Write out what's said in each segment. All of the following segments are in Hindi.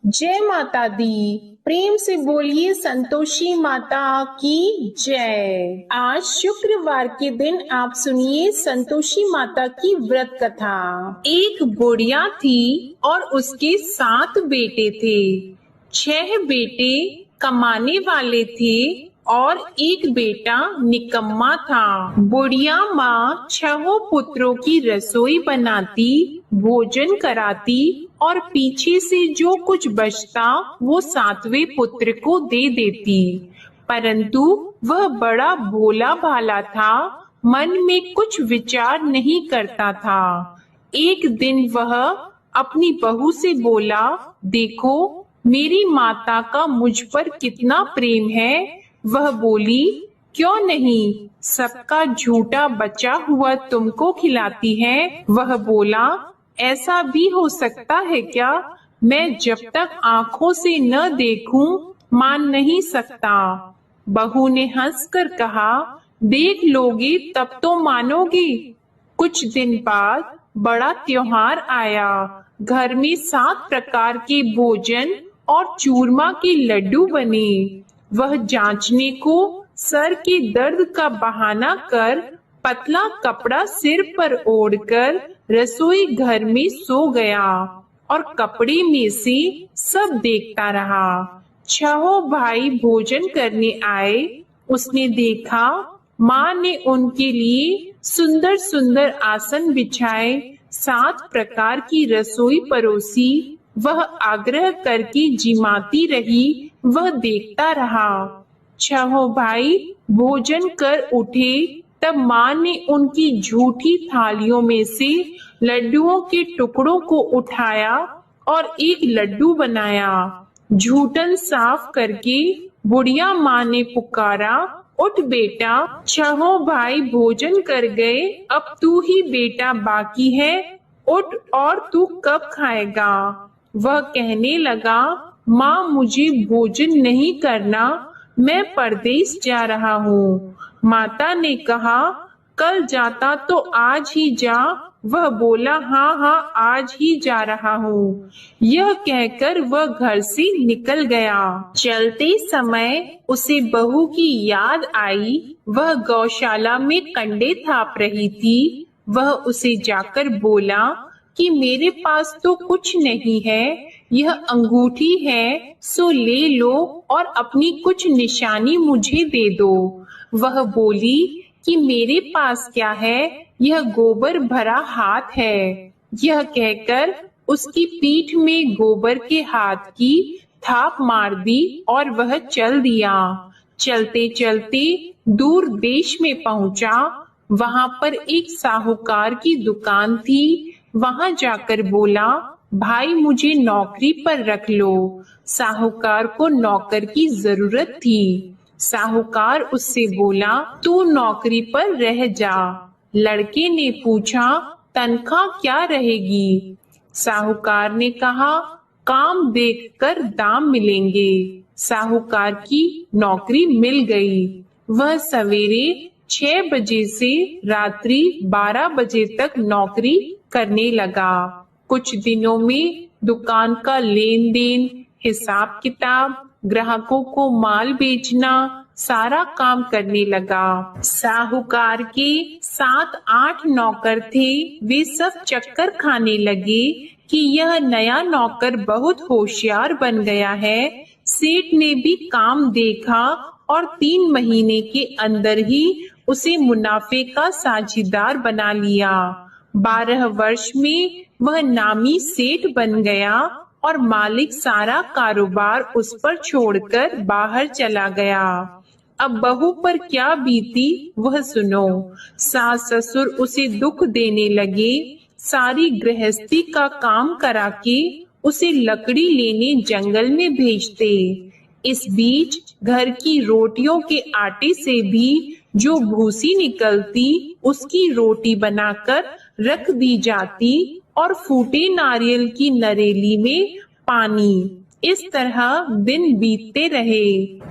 जय माता दी। प्रेम से बोलिए संतोषी माता की जय। आज शुक्रवार के दिन आप सुनिए संतोषी माता की व्रत कथा। एक बुढ़िया थी और उसके 7 बेटे थे। 6 बेटे कमाने वाले थे और एक बेटा निकम्मा था। बुढ़िया माँ 6 पुत्रों की रसोई बनाती, भोजन कराती और पीछे से जो कुछ बचता वो 7वें पुत्र को दे देती। परंतु वह बड़ा भोला भाला था, मन में कुछ विचार नहीं करता था। एक दिन वह अपनी बहू से बोला, देखो मेरी माता का मुझ पर कितना प्रेम है। वह बोली, क्यों नहीं, सबका झूठा बचा हुआ तुमको खिलाती है। वह बोला, ऐसा भी हो सकता है क्या? मैं जब तक आंखों से न देखूं मान नहीं सकता। बहू ने हंसकर कहा, देख लोगे तब तो मानोगे। कुछ दिन बाद बड़ा त्योहार आया। घर में 7 प्रकार के भोजन और चूरमा के लड्डू बने। वह जांचने को सर के दर्द का बहाना कर पतला कपड़ा सिर पर ओढ़कर रसोई घर में सो गया और कपड़े में से सब देखता रहा। 6 भाई भोजन करने आए। उसने देखा माँ ने उनके लिए सुंदर सुंदर आसन बिछाए, 7 प्रकार की रसोई परोसी। वह आग्रह करके जिमाती रही, वह देखता रहा। 6 भाई भोजन कर उठे तब माँ ने उनकी झूठी थालियों में से लड्डुओं के टुकड़ों को उठाया और एक लड्डू बनाया। झूठन साफ करके बुढ़िया माँ ने पुकारा, उठ बेटा, 6 भाई भोजन कर गए, अब तू ही बेटा बाकी है, उठ और तू कब खाएगा? वह कहने लगा, माँ मुझे भोजन नहीं करना, मैं परदेश जा रहा हूँ। माता ने कहा, कल जाता तो आज ही जा। वह बोला, हाँ हाँ आज ही जा रहा हूँ। यह कहकर वह घर से निकल गया। चलते समय उसे बहू की याद आई। वह गौशाला में कंडे थाप रही थी। वह उसे जाकर बोला कि मेरे पास तो कुछ नहीं है, यह अंगूठी है, सो ले लो और अपनी कुछ निशानी मुझे दे दो। वह बोली कि मेरे पास क्या है, यह गोबर भरा हाथ है। यह कहकर उसकी पीठ में गोबर के हाथ की थाप मार दी और वह चल दिया। चलते चलते दूर देश में पहुंचा। वहां पर एक साहूकार की दुकान थी। वहां जाकर बोला, भाई मुझे नौकरी पर रख लो। साहूकार को नौकर की जरूरत थी। साहूकार उससे बोला, तू नौकरी पर रह जा। लड़के ने पूछा, तनख्वाह क्या रहेगी? साहूकार ने कहा, काम देखकर दाम मिलेंगे। साहूकार की नौकरी मिल गई। वह सवेरे 6 बजे से रात्रि 12 बजे तक नौकरी करने लगा। कुछ दिनों में दुकान का लेन देन, हिसाब किताब, ग्राहकों को माल बेचना, सारा काम करने लगा। साहूकार के 7-8 नौकर थे। वे सब चक्कर खाने लगे कि यह नया नौकर बहुत होशियार बन गया है। सेठ ने भी काम देखा और 3 महीने के अंदर ही उसे मुनाफे का साझीदार बना लिया। 12 वर्ष में वह नामी सेठ बन गया और मालिक सारा कारोबार उस पर छोड़कर बाहर चला गया। अब बहू पर क्या बीती वह सुनो। सास ससुर उसे दुख देने लगे। सारी गृहस्थी का काम करा के उसे लकड़ी लेने जंगल में भेजते। इस बीच घर की रोटियों के आटे से भी जो भूसी निकलती उसकी रोटी बनाकर रख दी जाती और फूटे नारियल की नरेली में पानी। इस तरह दिन बीतते रहे।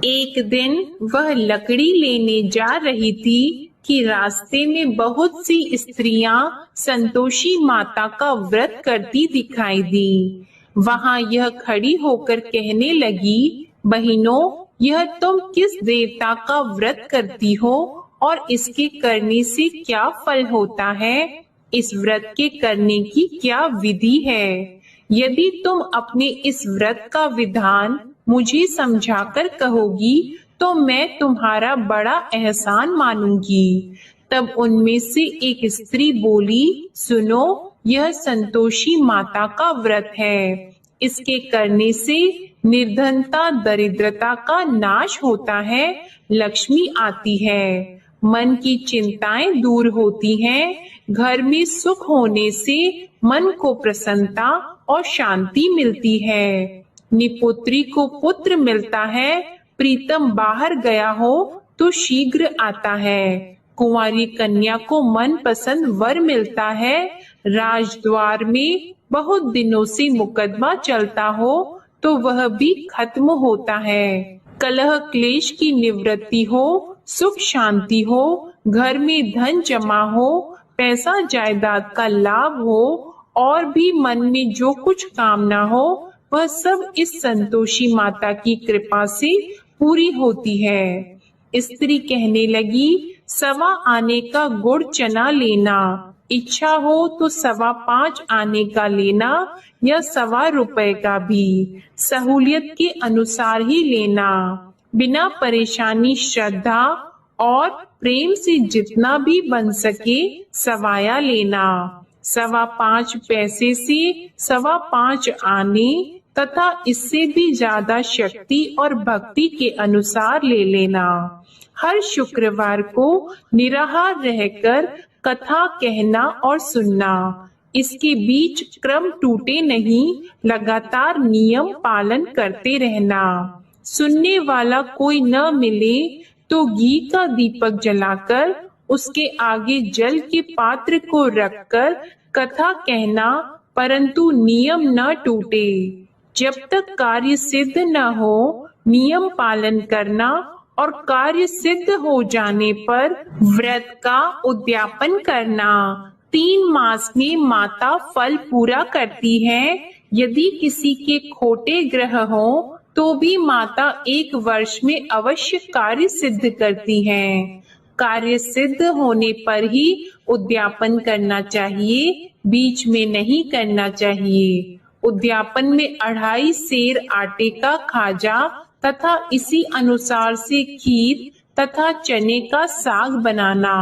एक दिन वह लकड़ी लेने जा रही थी कि रास्ते में बहुत सी स्त्रियां संतोषी माता का व्रत करती दिखाई दी। वहां यह खड़ी होकर कहने लगी, बहनों, यह तुम किस देवता का व्रत करती हो और इसके करने से क्या फल होता है? इस व्रत के करने की क्या विधि है? यदि तुम अपने इस व्रत का विधान मुझे समझाकर कहोगी तो मैं तुम्हारा बड़ा एहसान मानूंगी। तब उनमें से एक स्त्री बोली, सुनो, यह संतोषी माता का व्रत है। इसके करने से निर्धनता दरिद्रता का नाश होता है, लक्ष्मी आती है, मन की चिंताएं दूर होती हैं, घर में सुख होने से मन को प्रसन्नता और शांति मिलती है, निपुत्री को पुत्र मिलता है, प्रीतम बाहर गया हो तो शीघ्र आता है, कुंवारी कन्या को मन पसंद वर मिलता है, राजद्वार में बहुत दिनों से मुकदमा चलता हो तो वह भी खत्म होता है, कलह क्लेश की निवृत्ति हो, सुख शांति हो, घर में धन जमा हो, पैसा जायदाद का लाभ हो और भी मन में जो कुछ कामना हो वह सब इस संतोषी माता की कृपा से पूरी होती है। स्त्री कहने लगी, 1.25 आने का गुड़ चना लेना, इच्छा हो तो 5.25 आने का लेना या 1.25 रुपए का भी, सहूलियत के अनुसार ही लेना, बिना परेशानी श्रद्धा और प्रेम से जितना भी बन सके सवाया लेना, 5.25 पैसे से 5.25 आने तथा इससे भी ज्यादा शक्ति और भक्ति के अनुसार ले लेना। हर शुक्रवार को निराहार रहकर कथा कहना और सुनना, इसके बीच क्रम टूटे नहीं, लगातार नियम पालन करते रहना। सुनने वाला कोई न मिले तो घी का दीपक जलाकर उसके आगे जल के पात्र को रखकर कथा कहना, परंतु नियम न टूटे। जब तक कार्य सिद्ध न हो नियम पालन करना और कार्य सिद्ध हो जाने पर व्रत का उद्यापन करना। 3 मास में माता फल पूरा करती है। यदि किसी के खोटे ग्रह हो तो भी माता 1 वर्ष में अवश्य कार्य सिद्ध करती है। कार्य सिद्ध होने पर ही उद्यापन करना चाहिए, बीच में नहीं करना चाहिए। उद्यापन में 2.5 सेर आटे का खाजा तथा इसी अनुसार से खीर तथा चने का साग बनाना,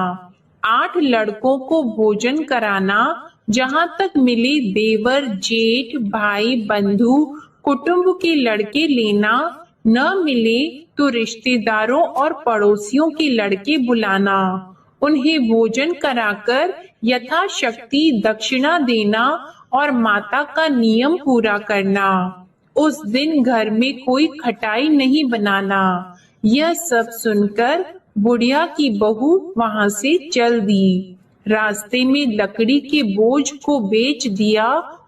8 लड़कों को भोजन कराना, जहाँ तक मिले देवर जेठ भाई बंधु कुटुंब के लड़के लेना, न मिले तो रिश्तेदारों और पड़ोसियों के लड़के बुलाना, उन्हें भोजन कराकर यथाशक्ति दक्षिणा देना और माता का नियम पूरा करना। उस दिन घर में कोई खटाई नहीं बनाना। यह सब सुनकर बुढ़िया की बहू वहां से चल दी। रास्ते में लकड़ी के बोझ को बेच दिया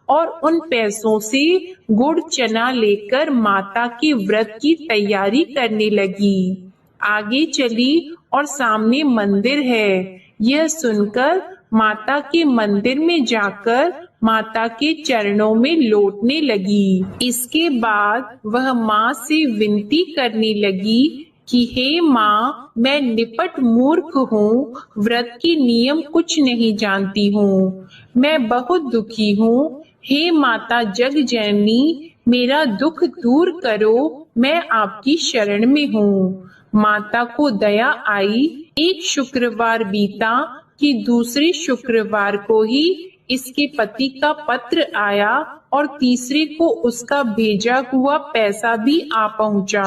और उन पैसों से गुड़ चना लेकर माता के व्रत की तैयारी करने लगी। आगे चली और सामने मंदिर है। यह सुनकर माता के मंदिर में जाकर माता के चरणों में लौटने लगी। इसके बाद वह माँ से विनती करने लगी कि हे माँ, मैं निपट मूर्ख हूँ, व्रत के नियम कुछ नहीं जानती हूँ, मैं बहुत दुखी हूँ। हे माता जग जननी, मेरा दुख दूर करो, मैं आपकी शरण में हूँ। माता को दया आई। एक शुक्रवार बीता कि दूसरे शुक्रवार को ही इसके पति का पत्र आया और तीसरे को उसका भेजा हुआ पैसा भी आ पहुंचा।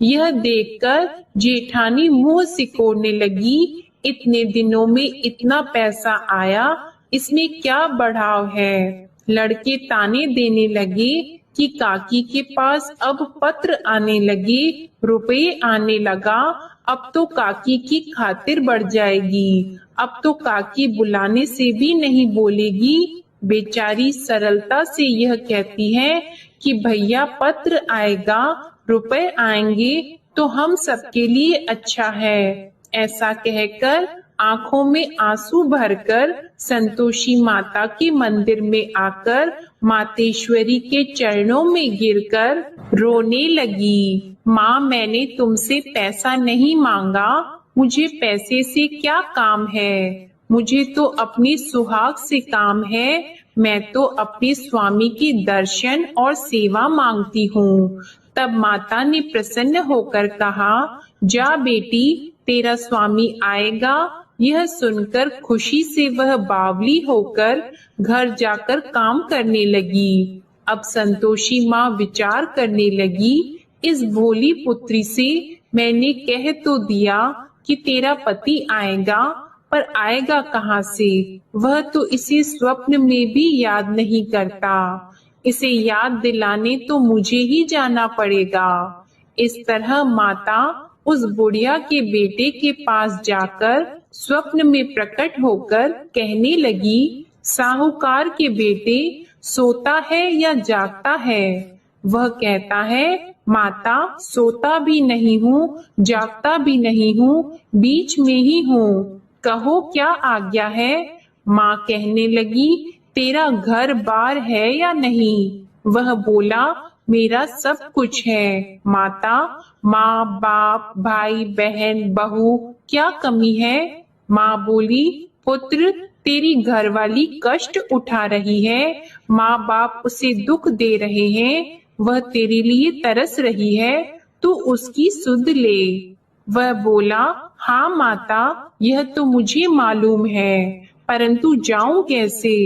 यह देखकर जेठानी मुंह सिकोड़ने लगी। इतने दिनों में इतना पैसा आया, इसमें क्या बढ़ाव है। लड़के ताने देने लगे कि काकी के पास अब पत्र आने लगे, रुपये आने लगा, अब तो काकी की खातिर बढ़ जाएगी, अब तो काकी बुलाने से भी नहीं बोलेगी। बेचारी सरलता से यह कहती है कि भैया पत्र आएगा, रुपए आएंगे तो हम सबके लिए अच्छा है। ऐसा कहकर आंखों में आंसू भरकर संतोषी माता के मंदिर में आकर मातेश्वरी के चरणों में गिरकर रोने लगी। माँ, मैंने तुमसे पैसा नहीं मांगा, मुझे पैसे से क्या काम है, मुझे तो अपनी सुहाग से काम है, मैं तो अपने स्वामी की दर्शन और सेवा मांगती हूँ। तब माता ने प्रसन्न होकर कहा, जा बेटी, तेरा स्वामी आएगा। यह सुनकर खुशी से वह बावली होकर घर जाकर काम करने लगी। अब संतोषी माँ विचार करने लगी, इस भोली पुत्री से मैंने कह तो दिया कि तेरा पति आएगा, पर आएगा कहाँ से? वह तो इसे स्वप्न में भी याद नहीं करता। इसे याद दिलाने तो मुझे ही जाना पड़ेगा। इस तरह माता उस बुढ़िया के बेटे के पास जाकर स्वप्न में प्रकट होकर कहने लगी, साहूकार के बेटे, सोता है या जागता है? वह कहता है, माता, सोता भी नहीं हूँ, जागता भी नहीं हूँ, बीच में ही हूँ, कहो क्या आज्ञा है? माँ कहने लगी, तेरा घर बार है या नहीं? वह बोला, मेरा सब कुछ है माता, माँ बाप भाई बहन बहू, क्या कमी है? माँ बोली, पुत्र, तेरी घरवाली कष्ट उठा रही है, माँ बाप उसे दुख दे रहे हैं, वह तेरे लिए तरस रही है, तू उसकी सुध ले। वह बोला, हाँ माता, यह तो मुझे मालूम है, परंतु जाऊं कैसे?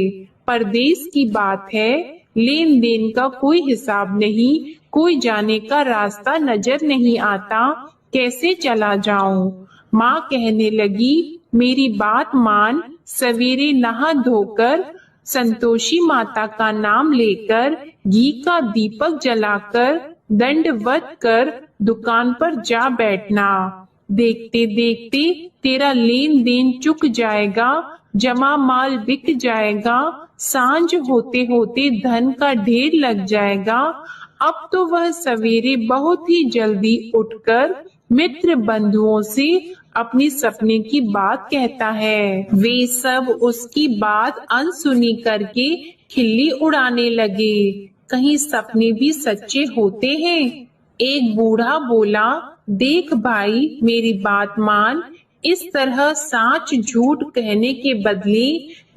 परदेश की बात है, लेन देन का कोई हिसाब नहीं, कोई जाने का रास्ता नजर नहीं आता, कैसे चला जाऊं? माँ कहने लगी, मेरी बात मान, सवेरे नहा धोकर संतोषी माता का नाम लेकर घी का दीपक जलाकर दंडवत कर दुकान पर जा बैठना। देखते देखते तेरा लेन देन चुक जाएगा, जमा माल बिक जाएगा, सांझ होते होते धन का ढेर लग जाएगा। अब तो वह सवेरे बहुत ही जल्दी उठकर मित्र बंधुओं से अपनी सपने की बात कहता है। वे सब उसकी बात अनसुनी करके खिल्ली उड़ाने लगे। कहीं सपने भी सच्चे होते हैं? एक बूढ़ा बोला, देख भाई, मेरी बात मान, इस तरह साच झूठ कहने के बदले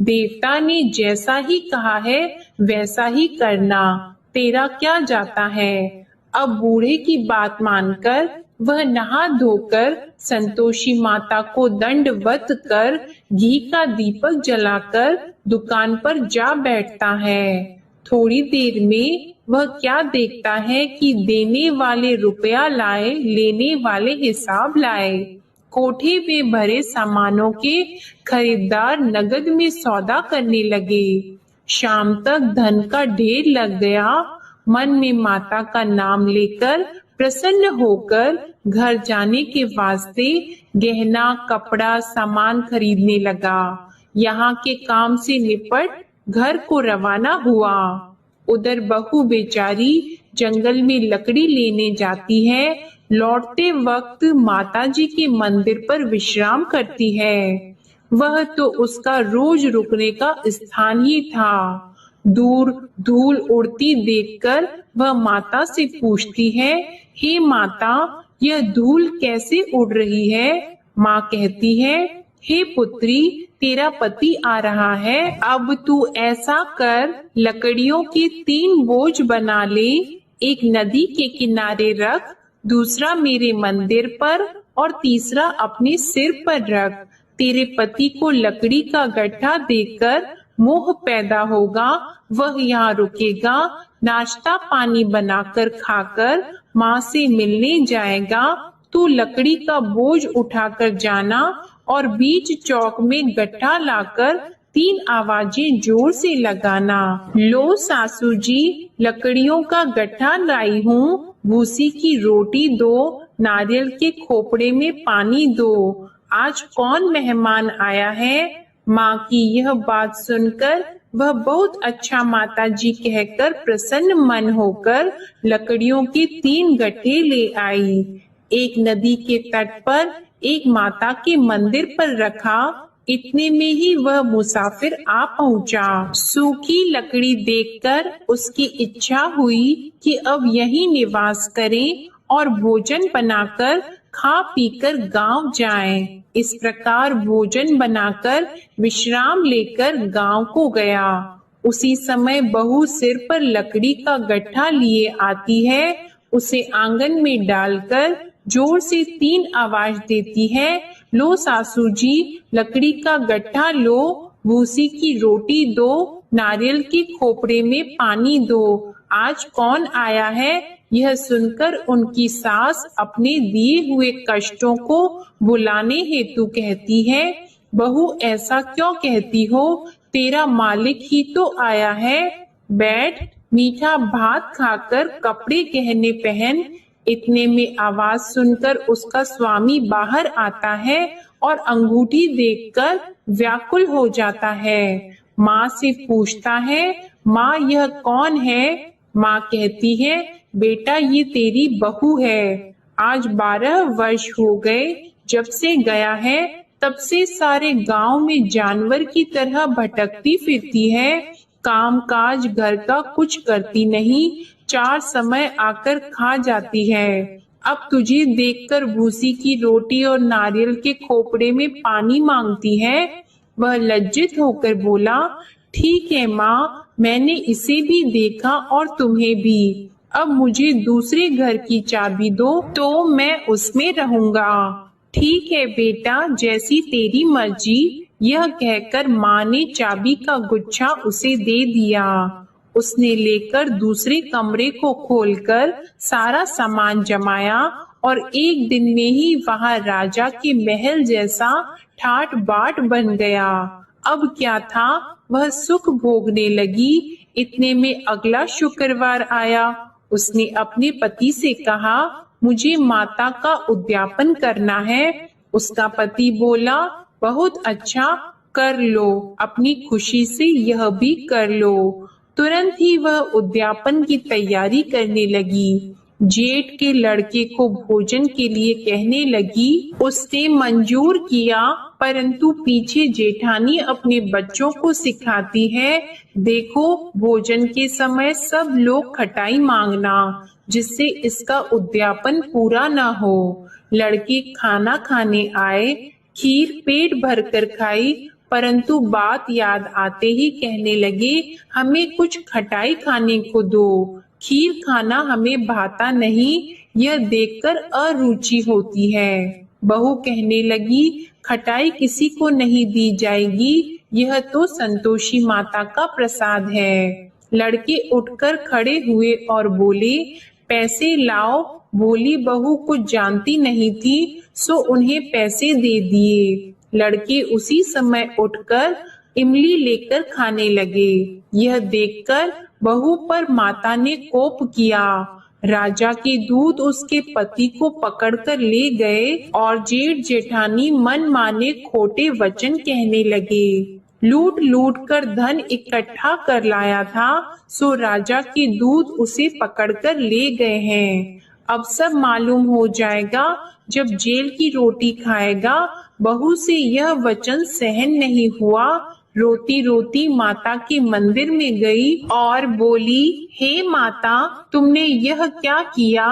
देवता ने जैसा ही कहा है वैसा ही करना, तेरा क्या जाता है? अब बूढ़े की बात मानकर वह नहा धोकर संतोषी माता को दंडवत कर घी का दीपक जलाकर दुकान पर जा बैठता है। थोड़ी देर में वह क्या देखता है कि देने वाले रुपया लाए, लेने वाले हिसाब लाए। कोठे में भरे सामानों के खरीदार नगद में सौदा करने लगे। शाम तक धन का ढेर लग गया। मन में माता का नाम लेकर प्रसन्न होकर घर जाने के वास्ते गहना कपड़ा सामान खरीदने लगा। यहाँ के काम से निपट घर को रवाना हुआ। उधर बहू बेचारी जंगल में लकड़ी लेने जाती है। लौटते वक्त माताजी के मंदिर पर विश्राम करती है। वह तो उसका रोज रुकने का स्थान ही था। दूर धूल उड़ती देखकर वह माता से पूछती है, हे माता, यह धूल कैसे उड़ रही है? माँ कहती है, हे पुत्री, तेरा पति आ रहा है, अब तू ऐसा कर, लकड़ियों के 3 बोझ बना ले, एक नदी के किनारे रख, दूसरा मेरे मंदिर पर और तीसरा अपने सिर पर रख। तेरे पति को लकड़ी का गड्ढा देकर मोह पैदा होगा, वह यहाँ रुकेगा, नाश्ता पानी बनाकर खाकर माँ से मिलने जाएगा। तू लकड़ी का बोझ उठाकर जाना और बीच चौक में गड्ढा लाकर 3 आवाजें जोर से लगाना। लो सासू जी, लकड़ियों का गड्ढा लाई हूँ, भूसी की रोटी दो, नारियल के खोपड़े में पानी दो। आज कौन मेहमान आया है? माँ की यह बात सुनकर वह बहुत अच्छा माताजी कहकर प्रसन्न मन होकर लकड़ियों के 3 गड्ढे ले आई। एक नदी के तट पर एक माता के मंदिर पर रखा। इतने में ही वह मुसाफिर आ पहुंचा। सूखी लकड़ी देखकर उसकी इच्छा हुई कि अब यहीं निवास करें और भोजन बनाकर खा पीकर गांव जाएं। इस प्रकार भोजन बनाकर विश्राम लेकर गांव को गया। उसी समय बहू सिर पर लकड़ी का गट्ठा लिए आती है। उसे आंगन में डालकर जोर से 3 आवाज देती है, लो सासू जी, लकड़ी का गट्ठा लो, भूसी की रोटी दो, नारियल के खोपड़े में पानी दो। आज कौन आया है? यह सुनकर उनकी सास अपने दिए हुए कष्टों को भुलाने हेतु कहती है, बहू ऐसा क्यों कहती हो? तेरा मालिक ही तो आया है। बैठ, मीठा भात खाकर कपड़े गहने पहन। इतने में आवाज सुनकर उसका स्वामी बाहर आता है और अंगूठी देखकर व्याकुल हो जाता है। माँ से पूछता है, माँ यह कौन है? माँ कहती है, बेटा ये तेरी बहू है। आज 12 वर्ष हो गए जब से गया है, तब से सारे गांव में जानवर की तरह भटकती फिरती है। काम काज घर का कुछ करती नहीं, 4 समय आकर खा जाती है। अब तुझे देखकर भूसी की रोटी और नारियल के खोपड़े में पानी मांगती है। वह लज्जित होकर बोला, ठीक है माँ, मैंने इसे भी देखा और तुम्हें भी। अब मुझे दूसरे घर की चाबी दो तो मैं उसमें रहूंगा। ठीक है बेटा, जैसी तेरी मर्जी। यह कहकर माँ ने चाबी का गुच्छा उसे दे दिया। उसने लेकर दूसरे कमरे को खोलकर सारा सामान जमाया और एक दिन में ही वहाँ राजा के महल जैसा ठाट बाट बन गया। अब क्या था, वह सुख भोगने लगी। इतने में अगला शुक्रवार आया। उसने अपने पति से कहा, मुझे माता का उद्यापन करना है। उसका पति बोला, बहुत अच्छा, कर लो, अपनी खुशी से यह भी कर लो। तुरंत ही वह उद्यापन की तैयारी करने लगी। जेठ के लड़के को भोजन के लिए कहने लगी। उसने मंजूर किया, परंतु पीछे जेठानी अपने बच्चों को सिखाती है, देखो भोजन के समय सब लोग खटाई मांगना, जिससे इसका उद्यापन पूरा ना हो। लड़के खाना खाने आए, खीर पेट भरकर खाई, परंतु बात याद आते ही कहने लगे, हमें कुछ खटाई खाने को दो, खीर खाना हमें भाता नहीं, यह देखकर अरुचि होती है। बहू कहने लगी, खटाई किसी को नहीं दी जाएगी, यह तो संतोषी माता का प्रसाद है। लड़के उठकर खड़े हुए और बोले, पैसे लाओ। भोली बहू कुछ जानती नहीं थी, सो उन्हें पैसे दे दिए। लड़के उसी समय उठकर इमली लेकर खाने लगे। यह देखकर बहू पर माता ने कोप किया। राजा के दूत उसके पति को पकड़कर ले गए और जेठ जेठानी मन माने खोटे वचन कहने लगे। लूट लूट कर धन इकट्ठा कर लाया था, सो राजा के दूत उसे पकड़कर ले गए हैं। अब सब मालूम हो जाएगा जब जेल की रोटी खाएगा। बहू से यह वचन सहन नहीं हुआ। रोती रोती माता के मंदिर में गई और बोली, हे माता, तुमने यह क्या किया?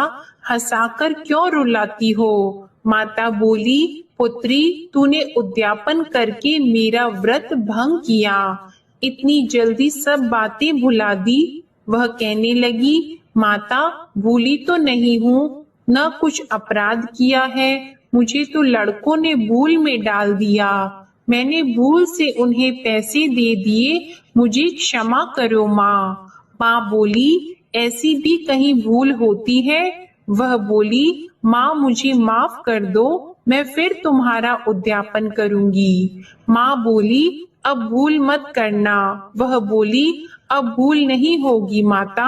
हंसाकर क्यों रुलाती हो? माता बोली, पुत्री, तूने उद्यापन करके मेरा व्रत भंग किया, इतनी जल्दी सब बातें भुला दी। वह कहने लगी, माता, भूली तो नहीं हूँ, न कुछ अपराध किया है, मुझे तो लड़कों ने भूल में डाल दिया, मैंने भूल से उन्हें पैसे दे दिए, मुझे क्षमा करो माँ। माँ बोली, ऐसी भी कहीं भूल होती है? वह बोली, माँ मुझे माफ कर दो, मैं फिर तुम्हारा उद्यापन करूंगी। माँ बोली, अब भूल मत करना। वह बोली, अब भूल नहीं होगी माता,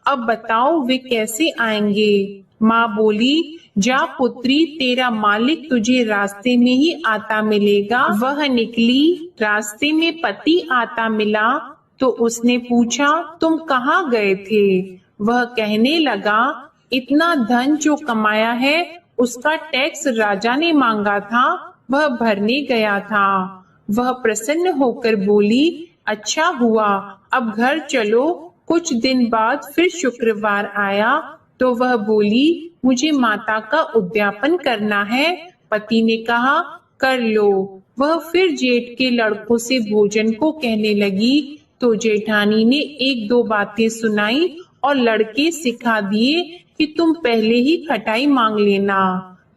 अब बताओ वे कैसे आएंगे? माँ बोली, जा पुत्री, तेरा मालिक तुझे रास्ते में ही आता मिलेगा। वह निकली, रास्ते में पति आता मिला तो उसने पूछा, तुम कहाँ गए थे? वह कहने लगा, इतना धन जो कमाया है उसका टैक्स राजा ने मांगा था वह भरने गया था। वह प्रसन्न होकर बोली, अच्छा हुआ, अब घर चलो। कुछ दिन बाद फिर शुक्रवार आया तो वह बोली, मुझे माता का उद्यापन करना है। पति ने कहा, कर लो। वह फिर जेठ के लड़कों से भोजन को कहने लगी तो जेठानी ने एक दो बातें सुनाई और लड़के सिखा दिए कि तुम पहले ही खटाई मांग लेना।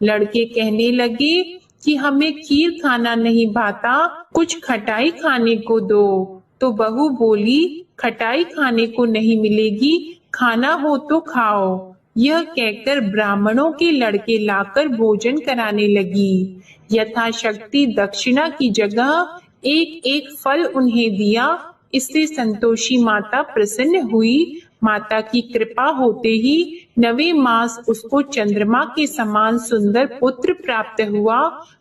लड़के कहने लगे कि हमें खीर खाना नहीं भाता, कुछ खटाई खाने को दो। तो बहू बोली, खटाई खाने को नहीं मिलेगी, खाना हो तो खाओ। यह कहकर ब्राह्मणों के लड़के लाकर भोजन कराने लगी। यथाशक्ति दक्षिणा की जगह एक एक फल उन्हें दिया। इससे संतोषी माता प्रसन्न हुई। माता की कृपा होते ही 9वें मास उसको चंद्रमा के समान सुंदर पुत्र प्राप्त हुआ।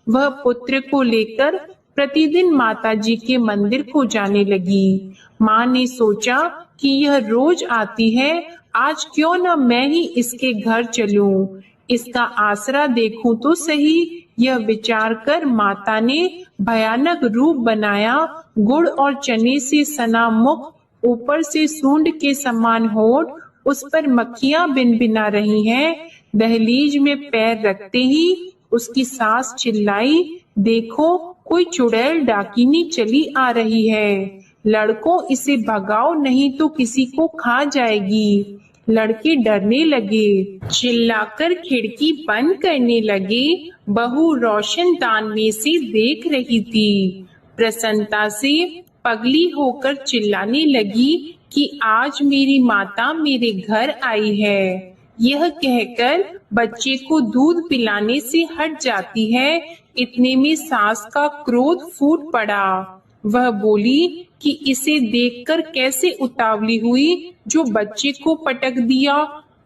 वह पुत्र को लेकर प्रतिदिन माता जी के मंदिर को जाने लगी। माँ ने सोचा कि यह रोज आती है, आज क्यों न मैं ही इसके घर चलूं, इसका आसरा देखूं तो सही। यह विचार कर माता ने भयानक रूप बनाया। गुड़ और चने से सना मुख, ऊपर से सूंड के समान होठ, उस पर मक्खियां भिनभिना रही हैं। दहलीज में पैर रखते ही उसकी सास चिल्लाई, देखो कोई चुड़ैल डाकिनी चली आ रही है, लड़कों इसे भगाओ नहीं तो किसी को खा जाएगी। लड़के डरने लगे, चिल्लाकर खिड़की बंद करने लगे। बहू रोशनदान में से देख रही थी। प्रसन्नता से पगली होकर चिल्लाने लगी कि आज मेरी माता मेरे घर आई है। यह कहकर बच्चे को दूध पिलाने से हट जाती है। इतने में सास का क्रोध फूट पड़ा। वह बोली कि इसे देखकर कैसे उतावली हुई जो बच्चे को पटक दिया।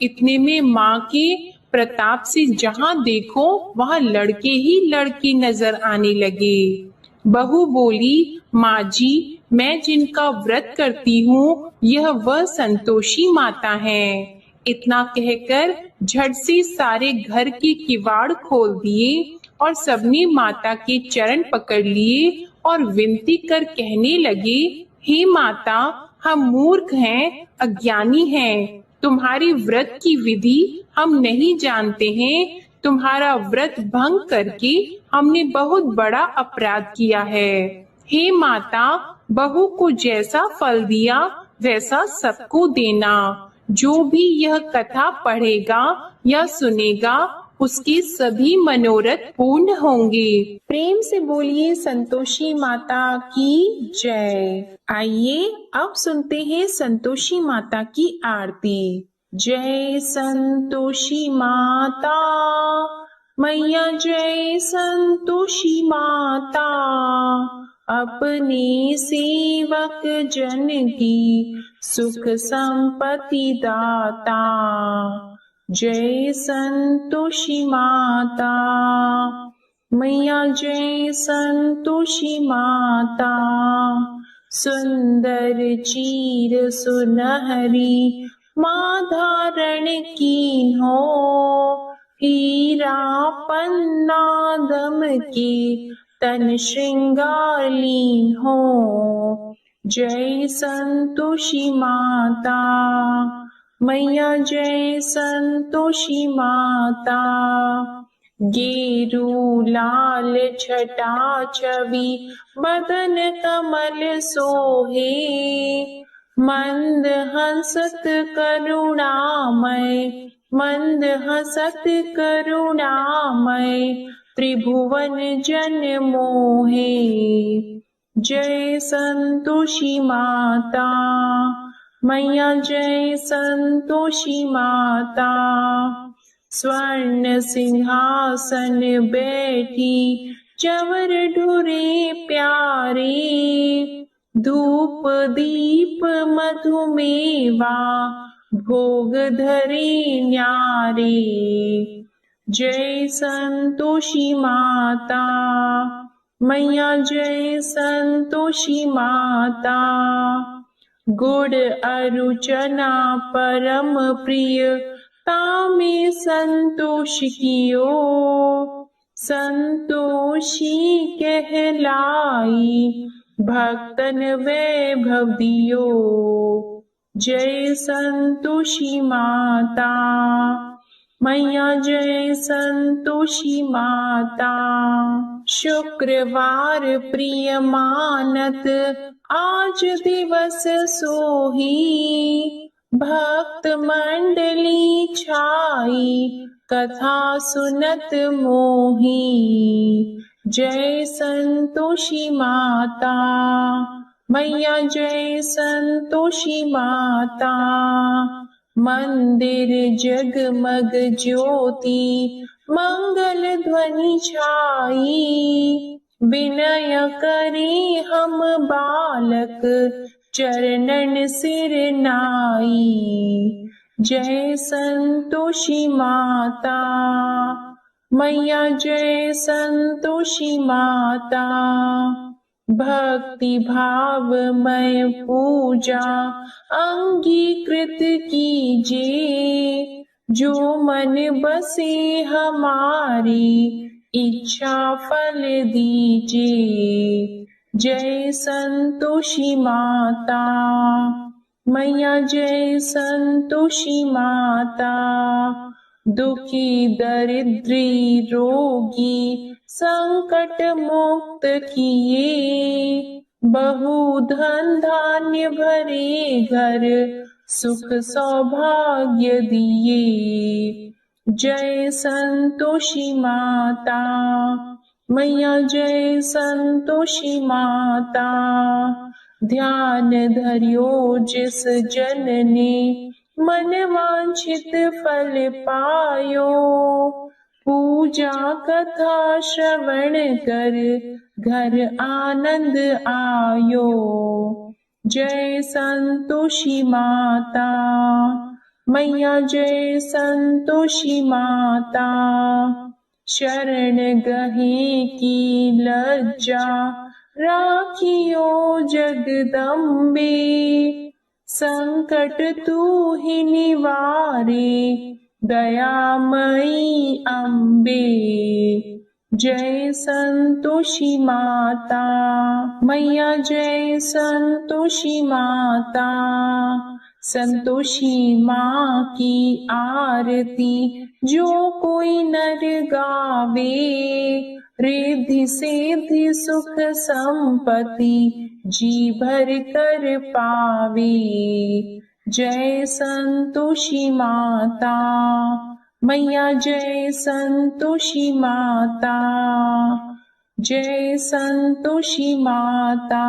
इतने में माँ के प्रताप से जहाँ देखो वहाँ लड़के ही लड़के नजर आने लगे। बहू बोली, माँ जी, मैं जिनका व्रत करती हूँ यह वह संतोषी माता है। इतना कहकर झट से सारे घर के किवाड़ खोल दिए और सबने माता के चरण पकड़ लिए और विनती कर कहने लगे, हे माता, हम मूर्ख हैं, अज्ञानी हैं, तुम्हारी व्रत की विधि हम नहीं जानते हैं। तुम्हारा व्रत भंग करके हमने बहुत बड़ा अपराध किया है। हे माता, बहू को जैसा फल दिया वैसा सबको देना। जो भी यह कथा पढ़ेगा या सुनेगा उसके सभी मनोरथ पूर्ण होंगे। प्रेम से बोलिए संतोषी माता की जय। आइए अब सुनते हैं संतोषी माता की आरती। जय संतोषी माता मैया, जय संतोषी माता, अपने सेवक जन की सुख संपत्ति दाता। जय संतोषी माता मैया, जय संतोषी माता, सुंदर चीर सुनहरी माँ धारण की हो, हीरा पन्ना दम के तन श्रृंगार लीन हो। जय संतोषी माता मैया, जय संतोषी माता, गेरू लाल छटा छवि बदन कमल सोहे, मंद हंसत करुणामय, मंद हंसत करुणामय, त्रिभुवन जन मोहे। जय संतोषी माता मैया, जय संतोषी माता, स्वर्ण सिंहासन बैठी चवर ढुरे प्यारे, धूप दीप मधुमेवा भोग धरे न्यारे। जय संतोषी माता मैया, जय संतोषी माता, गुड़ अरु चना परम प्रिय तामे संतोष कियो, संतोषी कहलाई, भक्तन वैभव दियो। जय संतोषी माता, मैया जय संतोषी माता। शुक्रवार प्रिय मानत आज दिवस सोही, भक्त मंडली छाई, कथा सुनत मोही। जय संतोषी माता, मैया जय संतोषी माता। मंदिर जगमग ज्योति, मंगल ध्वनि छाई, विनय करी हम बालक, चरणन सिर नाई। जय संतोषी माता, मैया जय संतोषी माता। भक्ति भावमय पूजा अंगीकृत कीजिए, जो मन बसे हमारी, इच्छा फल दीजिए। जय संतोषी माता, मैया जय संतोषी माता। दुखी दरिद्री रोगी संकट मुक्त किए, बहु धन धान्य भरे घर, सुख सौभाग्य दिए। जय संतोषी माता, मैया जय संतोषी माता। ध्यान धरियो जिस जन ने, मन वांछित फल पायो, पूजा कथा श्रवण कर, घर आनंद आयो। जय संतोषी माता, मैया जय संतोषी माता। शरण गहे की लज्जा, राखियो जगदम्बे, संकट तू ही निवारे, दयामयी अम्बे। जय संतोषी माता, मैया जय संतोषी माता। संतोषी माँ की आरती जो कोई नर गावे, रिद्धि सिद्धि सुख संपत्ति जी भर कर पावे। जय संतोषी माता, मैया जय संतोषी माता। जय संतोषी माता।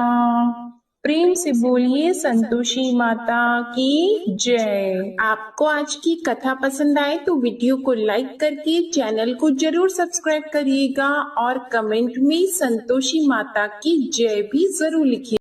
प्रेम से बोलिए संतोषी माता की जय। आपको आज की कथा पसंद आए तो वीडियो को लाइक करके चैनल को जरूर सब्सक्राइब करिएगा और कमेंट में संतोषी माता की जय भी जरूर लिखिए।